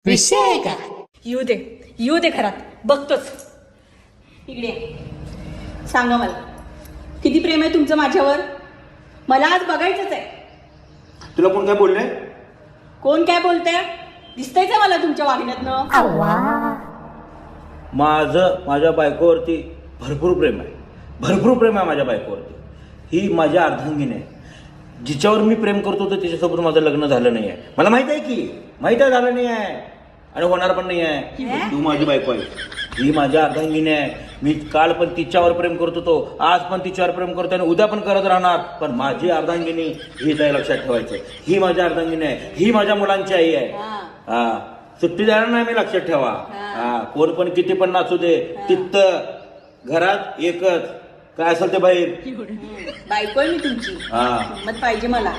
विषय आहे का? येऊ दे घरात, बघतोच. इकडे ये. सांगा मला किती प्रेम आहे तुमचं माझ्यावर. मला आज बघायचंच आहे. तुला कोण काय बोलले? कोण काय बोलतंय? दिसतंयच मला तुमच्या वागण्यातनं. माझ्या बायकोवरती भरपूर प्रेम आहे. भरपूर प्रेम आहे माझ्या बायकोवरती. ही माझ्या अर्धांगिनी आहे. जिच्यावर मी प्रेम करतो तर तिच्यासोबत माझं लग्न झालं नाही आहे. मला माहित आहे की, माहित आहे झालं नाही आहे आणि होणार पण नाही आहे. तू माझी बायको आहे. ही माझ्या अर्धांगिनी आहे. मी काल पण तिच्यावर प्रेम करत होतो, आज पण तिच्यावर प्रेम करतो आणि उद्या पण करत राहणार. पण माझी अर्धांगिनी ही काय लक्षात ठेवायचं. ही माझी अर्धांगिनी आहे. ही माझ्या मुलांची आई आहे. हा, सुट्टी देणार नाही मी, लक्षात ठेवा. हा, कोण पण किती पण नाचू दे, तित्त घरात एकच, काय असेल ते बाहेर. बायको आहे मी तुमची. हा, मत पाहिजे मला.